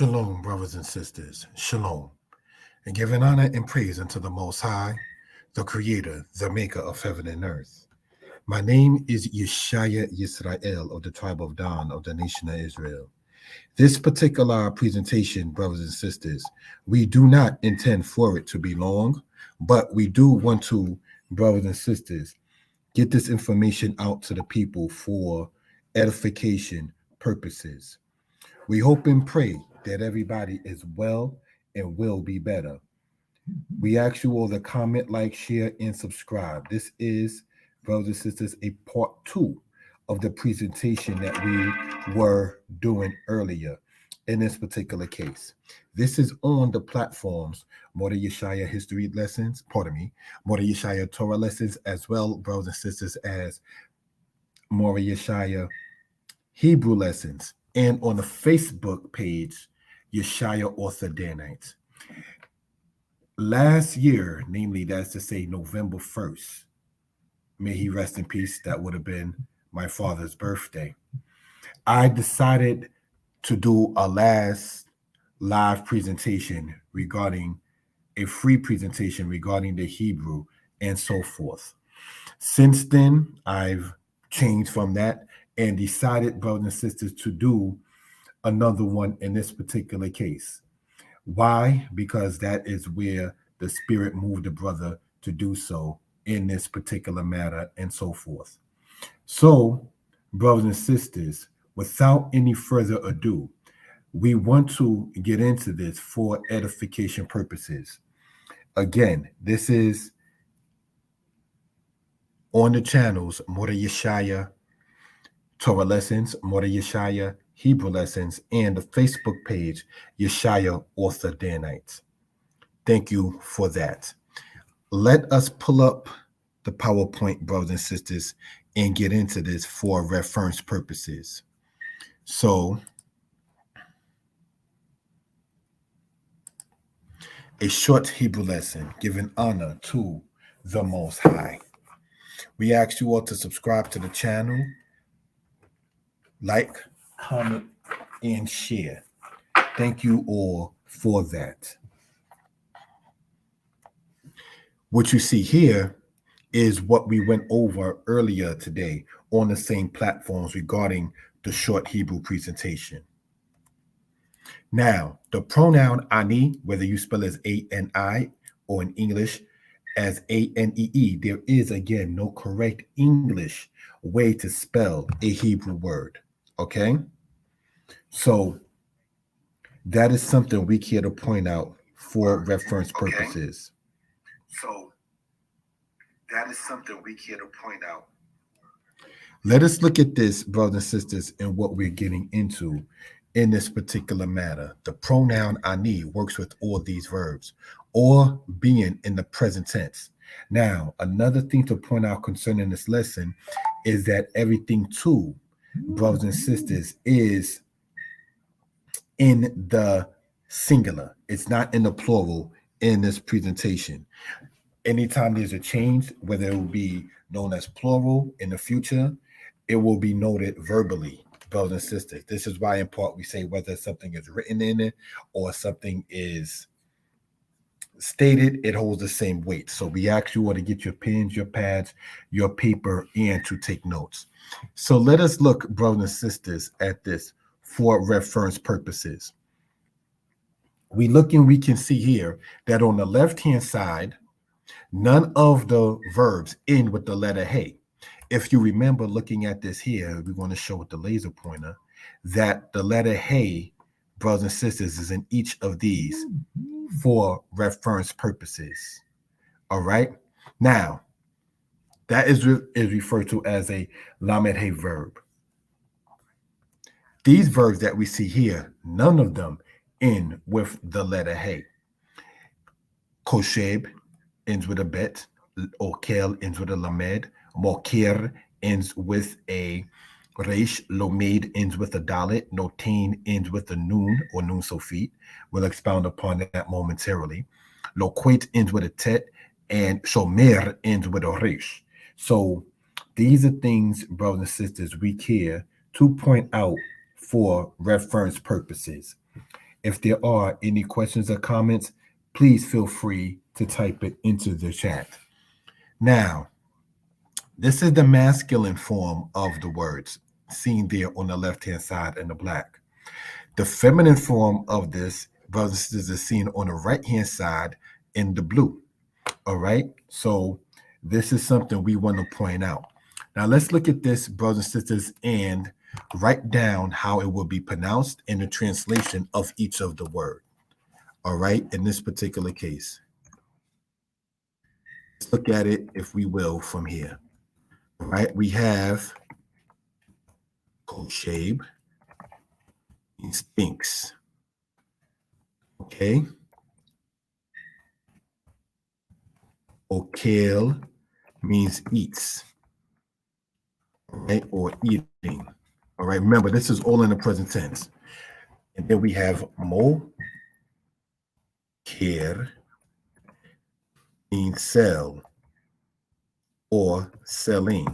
Shalom, brothers and sisters. Shalom. And giving honor and praise unto the Most High, the Creator, the Maker of heaven and earth. My name is Yeshaya Yisrael of the tribe of Dan of the nation of Israel. This particular presentation, brothers and sisters, we do not intend for it to be long, but we do want to, brothers and sisters, get this information out to the people for edification purposes. We hope and pray that everybody is well and will be better. We ask you all to comment, like, share, and subscribe. This is, brothers and sisters, a part 2 of the presentation that we were doing earlier in this particular case. This is on the platforms Mordeh Yeshaya History Lessons, Mordeh Yeshaya Torah Lessons, as well, brothers and sisters, as Mordeh Yeshaya Hebrew Lessons, and on the Facebook page, Yeshaya Author Danite. Last year, namely, that's to say November 1st, may he rest in peace, that would have been my father's birthday, I decided to do a last live presentation regarding a free presentation regarding the Hebrew and so forth. Since then, I've changed from that and decided, brothers and sisters, to do another one in this particular case. Why? Because that is where the Spirit moved the brother to do so in this particular matter and so forth. So, brothers and sisters, without any further ado, we want to get into this for edification purposes. Again, this is on the channels Mordeh Yeshaya Torah Lessons, Mordeh Yeshaya Hebrew Lessons, and the Facebook page Yeshaya Author Danite. Thank you for that. Let us pull up the PowerPoint, brothers and sisters, and get into this for reference purposes. So, a short Hebrew lesson giving honor to the Most High. We ask you all to subscribe to the channel, like, comment, and share. Thank you all for that. What you see here is what we went over earlier today on the same platforms regarding the short Hebrew presentation. Now, the pronoun ani, whether you spell as A-N-I or in English as A-N-E-E, there is, again, no correct English way to spell a Hebrew word, okay? So that is something we care to point out for reference purposes. So that is something we care to point out. Let us look at this, brothers and sisters, and what we're getting into in this particular matter. The pronoun ani works with all these verbs, or being in the present tense. Now, another thing to point out concerning this lesson is that everything too, brothers and sisters, is in the singular. It's not in the plural in this presentation. Anytime there's a change, whether it will be known as plural in the future, it will be noted verbally, brothers and sisters. This is why in part we say whether something is written in it or something is stated, it holds the same weight. So we ask you all to get your pens, your pads, your paper, and to take notes. So let us look, brothers and sisters, at this for reference purposes. We look and we can see here that on the left-hand side, none of the verbs end with the letter hey. If you remember looking at this here, we're going to show with the laser pointer that the letter hey, brothers and sisters, is in each of these for reference purposes. All right. Now, that is referred to as a lamed hey verb. These verbs that we see here, none of them end with the letter hey. Kosheb ends with a bet. Okel ends with a lamed. Mokir ends with a resh. Lomed ends with a dalet. Notain ends with a noon or noon sofit. We'll expound upon that momentarily. Loquet ends with a tet, and shomer ends with a resh. So these are things, brothers and sisters, we care to point out for reference purposes. If there are any questions or comments, please feel free to type it into the chat. Now, this is the masculine form of the words seen there on the left hand side in the black. The feminine form of this, brothers and sisters, is seen on the right hand side in the blue. All right. So this is something we want to point out. Now let's look at this, brothers and sisters, and write down how it will be pronounced in the translation of each of the word. All right. In this particular case, let's look at it, if we will, from here. All right. We have Koshabe means thinks. Okay. Okale means eats. Right, or eating. All right, remember this is all in the present tense. And then we have mo care means sell or selling.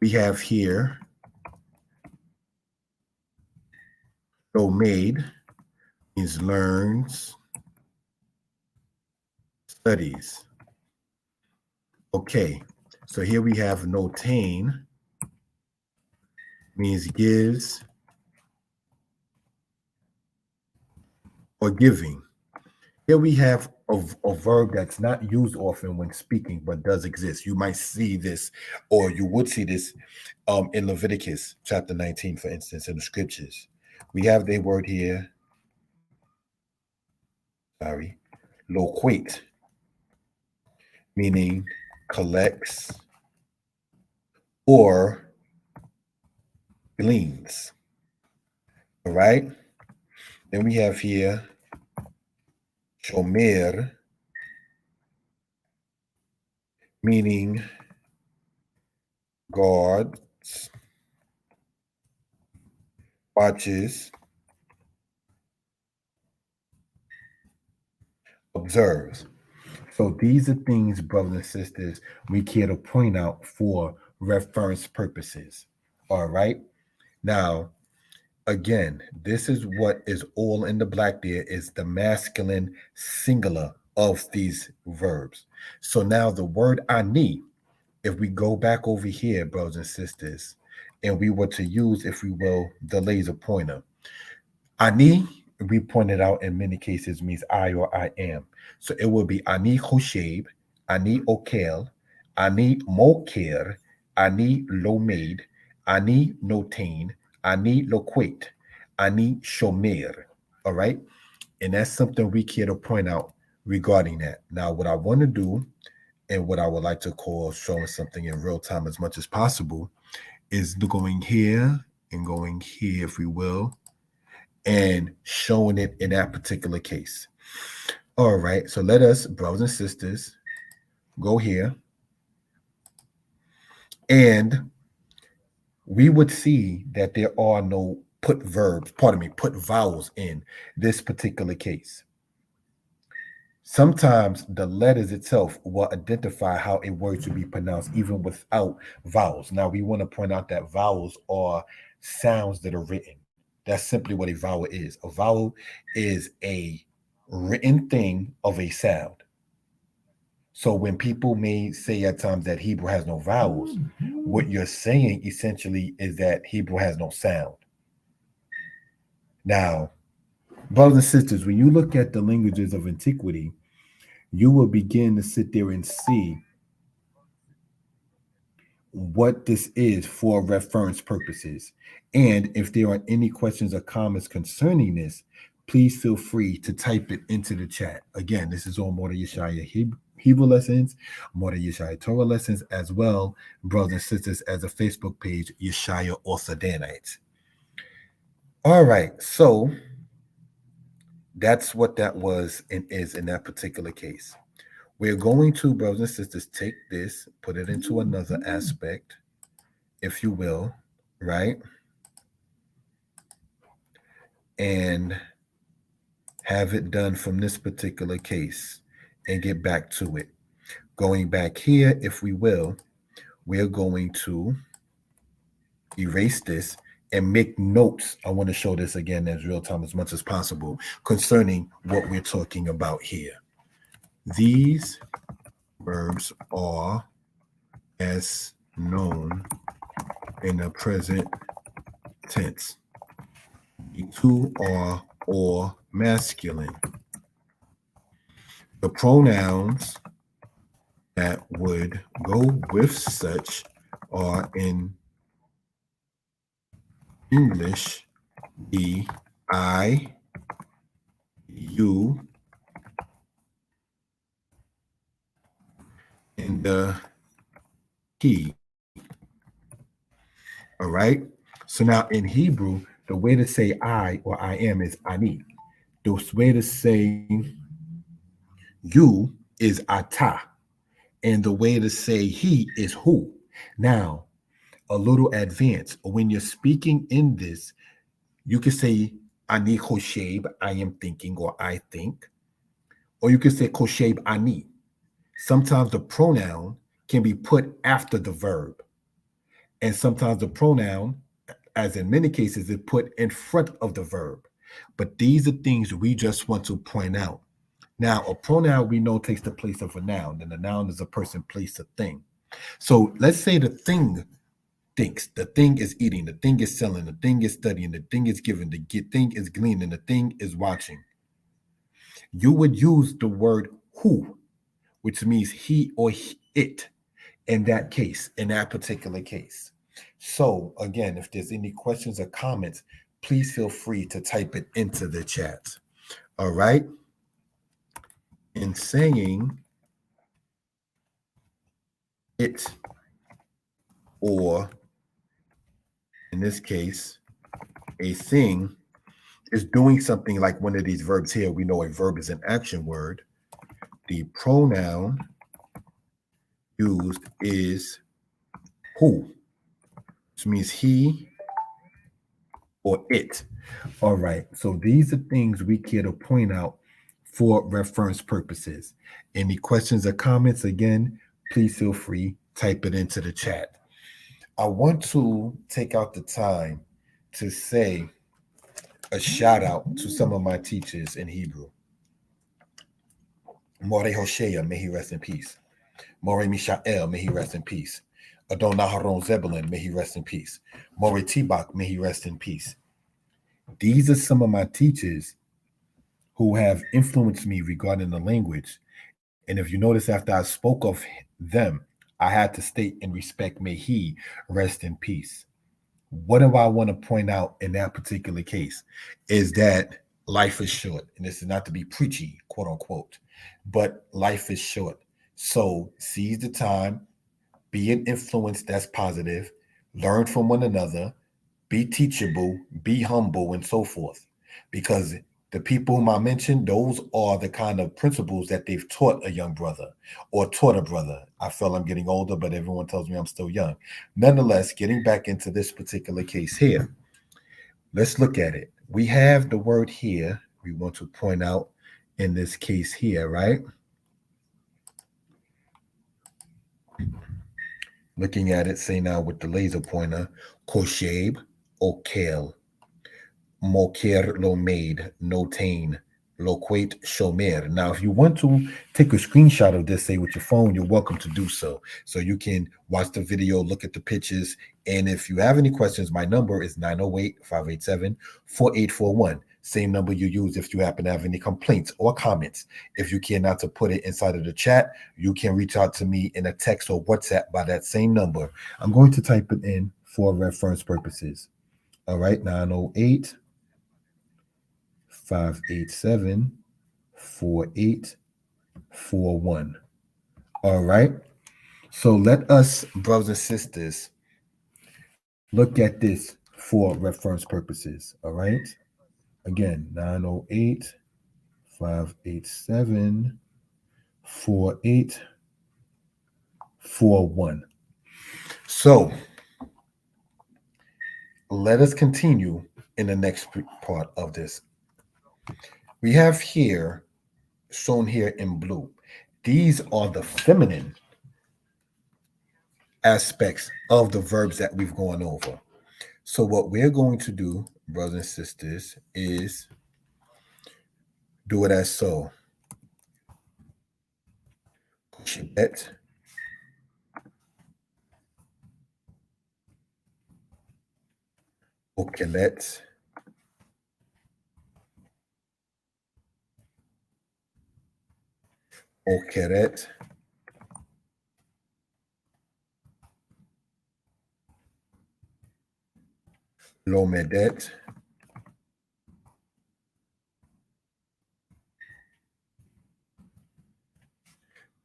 We have here so made means learns, studies. Okay, so here we have notain means gives or giving. Here we have a verb that's not used often when speaking, but does exist. You might see this, or you would see this in Leviticus chapter 19, for instance, in the scriptures. We have the word here, loquate, meaning collects or gleans. All right. Then we have here shomer, meaning guards, watches, observes. So these are things, brothers and sisters, we care to point out for reference purposes. All right. Now, again, this is what is all in the black there is the masculine singular of these verbs. So now the word ani, if we go back over here, brothers and sisters, and we were to use, if we will, the laser pointer, ani, we pointed out in many cases means I or I am. So it will be ani choshev, ani okel, ani moker, ani lomed, ani notain, ani loquate, ani shomer. All right. And that's something we care to point out regarding that. Now, what I want to do and what I would like to call showing something in real time as much as possible is going here and going here, if we will, and showing it in that particular case. All right, so let us, brothers and sisters, go here. And we would see that there are no put vowels in this particular case. Sometimes the letters itself will identify how a word should be pronounced even without vowels. Now, we want to point out that vowels are sounds that are written. That's simply what a vowel is. A vowel is a written thing of a sound. So when people may say at times that Hebrew has no vowels, what you're saying essentially is that Hebrew has no sound. Now, brothers and sisters, when you look at the languages of antiquity, you will begin to sit there and see what this is for reference purposes. And if there are any questions or comments concerning this, please feel free to type it into the chat. Again, this is on Mordeh Yeshaya Hebrew lessons, Mordeh Yeshaya Torah lessons, as well, brothers and sisters, as a Facebook page, Yeshaya Author Danites. All right, so that's what that was and is in that particular case. We're going to, brothers and sisters, take this, put it into another aspect, if you will, right? And have it done from this particular case and get back to it. Going back here, if we will, we're going to erase this and make notes. I want to show this again as real time as much as possible concerning what we're talking about here. These verbs are as known in the present tense. The two are all masculine. The pronouns that would go with such are in English the I, you, and the he. All right. So now in Hebrew, the way to say I or I am is ani. The way to say you is ata. And the way to say he is who. Now, a little advance. When you're speaking in this, you can say ani kosheb, I am thinking or I think. Or you can say kosheb ani. Sometimes the pronoun can be put after the verb. And sometimes the pronoun, as in many cases, is put in front of the verb. But these are things we just want to point out. Now, a pronoun we know takes the place of a noun, and a noun is a person, place, a thing. So let's say the thing thinks, the thing is eating, the thing is selling, the thing is studying, the thing is giving, the thing is gleaning, the thing is watching. You would use the word who, which means he or it in that case, in that particular case. So again, if there's any questions or comments, please feel free to type it into the chat. All right. In saying it, or in this case, a thing is doing something like one of these verbs here. We know a verb is an action word. The pronoun used is who, which means he or it. All right. So these are things we care to point out for reference purposes. Any questions or comments, again, please feel free, type it into the chat. I want to take out the time to say a shout out to some of my teachers in Hebrew. More Hoshea, may he rest in peace. More Mishael, may he rest in peace. Adon Naharon Zebulun, may he rest in peace. More Tibak, may he rest in peace. These are some of my teachers who have influenced me regarding the language. And if you notice, after I spoke of them, I had to state in respect, may he rest in peace. What do I want to point out in that particular case is that life is short. And this is not to be preachy, quote unquote, but life is short. So seize the time, be an influence that's positive, learn from one another, be teachable, be humble, and so forth. Because the people whom I mentioned, those are the kind of principles that they've taught a young brother or taught a brother. I feel I'm getting older, but everyone tells me I'm still young. Nonetheless, getting back into this particular case here, let's look at it. We have the word here we want to point out in this case here, right? Looking at it, say now with the laser pointer, kosheb, okel, moker lomaid, notain, loquate shomer. Now, if you want to take a screenshot of this, say with your phone, you're welcome to do so. So you can watch the video, look at the pictures. And if you have any questions, my number is 908-587-4841. Same number you use if you happen to have any complaints or comments. If you care not to put it inside of the chat, you can reach out to me in a text or WhatsApp by that same number. I'm going to type it in for reference purposes. All right, 908-587-4841. All right. So let us, brothers and sisters, look at this for reference purposes. All right. Again, 908-587-4841. So let us continue in the next part of this. We have here, shown here in blue, these are the feminine aspects of the verbs that we've gone over. So what we're going to do, brothers and sisters, is do it as so. Shibet, okelet, okeret, lomedet,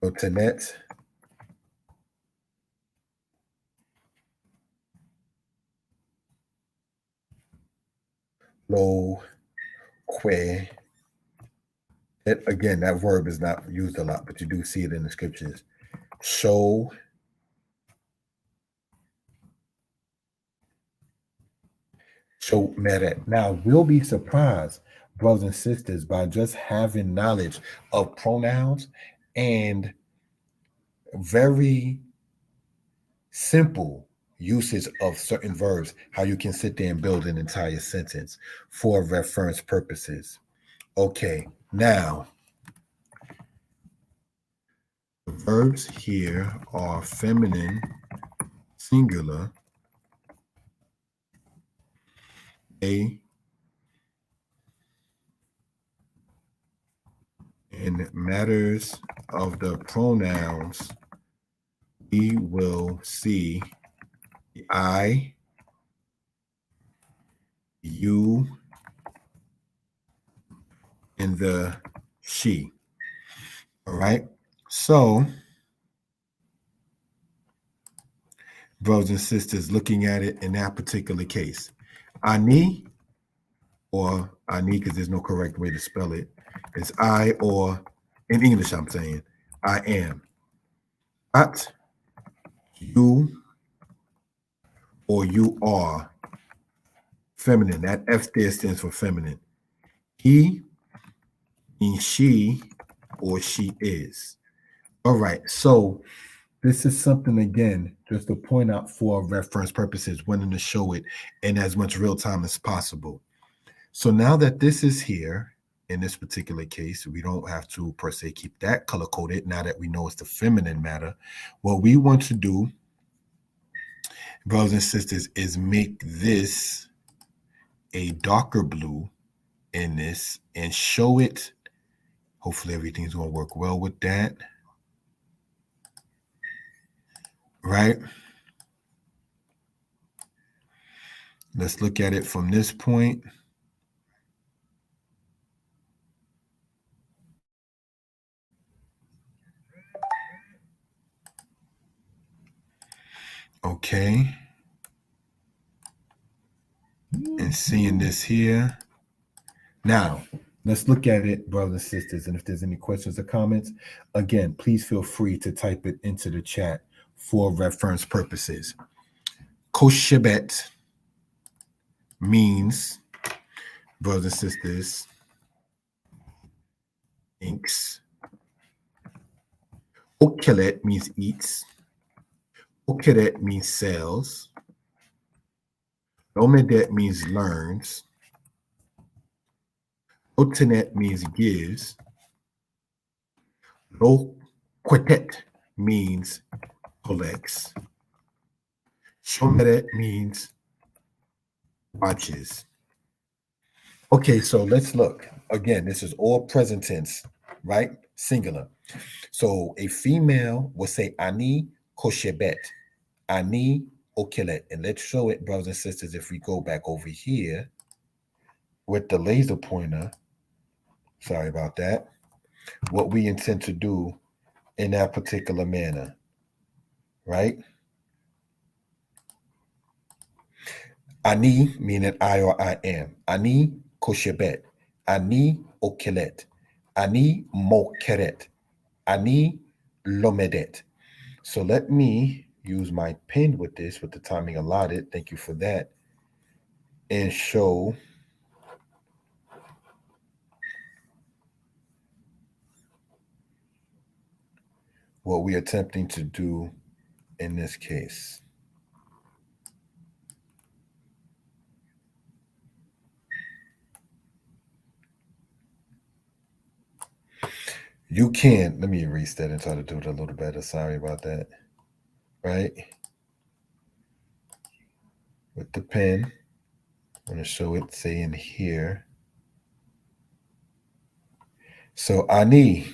lotenet, lo que. Again, that verb is not used a lot, but you do see it in the scriptures. Show meret. Now, we'll be surprised, brothers and sisters, by just having knowledge of pronouns and very simple usage of certain verbs, how you can sit there and build an entire sentence for reference purposes. Okay, now the verbs here are feminine, singular. In matters of the pronouns, we will see the I, you, and the she. All right. So, brothers and sisters, looking at it in that particular case, ani, or ani, because there's no correct way to spell it, is I, or in English, I'm saying, I am. At, you, or you are. Feminine. That F there stands for feminine. He means she, or she is. All right. So, this is something, again, just to point out for reference purposes, wanting to show it in as much real time as possible. So now that this is here, in this particular case, we don't have to per se keep that color coded now that we know it's the feminine matter. What we want to do, brothers and sisters, is make this a darker blue in this and show it. Hopefully everything's going to work well with that. Right? Let's look at it from this point. Okay. And seeing this here. Now, let's look at it, brothers and sisters. And if there's any questions or comments, again, please feel free to type it into the chat for reference purposes. Koshebet means, brothers and sisters, inks. Okelet means eats. Okeret means sells. Omedet means learns. Otenet means gives. Loquetet means collects. Shomeret means watches. Okay, so let's look. Again, this is all present tense, right? Singular. So a female will say ani koshebet, ani okelet. And let's show it, brothers and sisters, if we go back over here with the laser pointer. Sorry about that. What we intend to do in that particular manner, right? Ani meaning I or I am. Ani koshebet. Ani okelet. Ani mokeret. Ani lomedet. So let me use my pen with this, with the timing allotted. Thank you for that. And show what we're attempting to do in this case. You can, let me erase that and try to do it a little better. Sorry about that. Right? With the pen, I'm going to show it, say in here. So, ani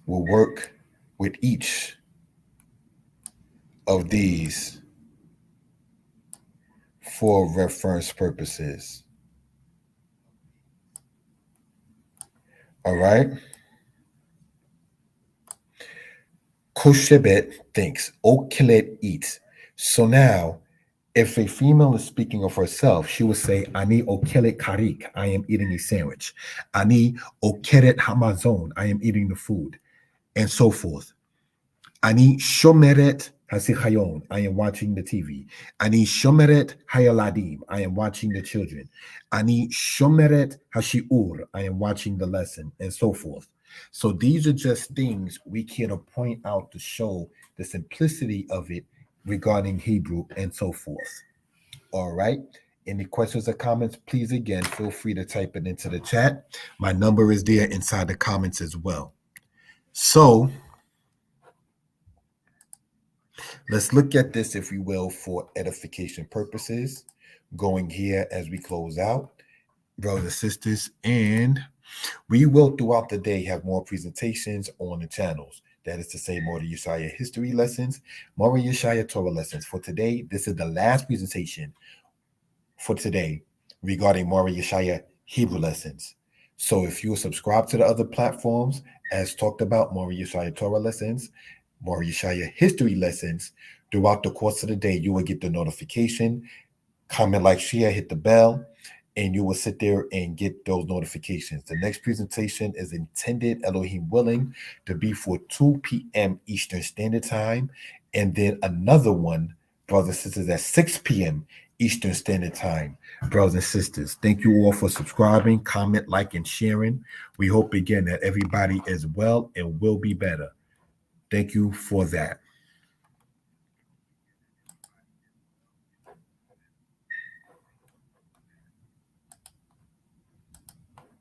will work with each of these for reference purposes. All right? Koshebet thinks, Okelet eats. So now, if a female is speaking of herself, she would say, Ani okelet karik, I am eating a sandwich. Ani okeret hamazon, I am eating the food, and so forth. Ani shomeret hasichayon, I am watching the TV. Ani shomeret hayaladim, I am watching the children. Ani shomeret hashiur, I am watching the lesson, and so forth. So these are just things we can point out to show the simplicity of it regarding Hebrew and so forth. All right. Any questions or comments, please again feel free to type it into the chat. My number is there inside the comments as well. So let's look at this, if you will, for edification purposes, going here as we close out, brothers and sisters. And we will throughout the day have more presentations on the channels. That is to say, more Yeshaya history lessons, more Yeshaya Torah lessons. For today, this is the last presentation for today regarding Mori Yeshaya Hebrew lessons. So if you subscribe to the other platforms, as talked about, Mori Yeshaya Torah lessons, Mori Yeshaya history lessons, throughout the course of the day, you will get the notification, comment, like, share, hit the bell, and you will sit there and get those notifications. The next presentation is intended, Elohim willing, to be for 2 p.m. Eastern Standard Time, and then another one, brothers and sisters, at 6 p.m. Eastern Standard Time. Brothers and sisters, thank you all for subscribing, comment, like, and sharing. We hope again that everybody is well and will be better. Thank you for that.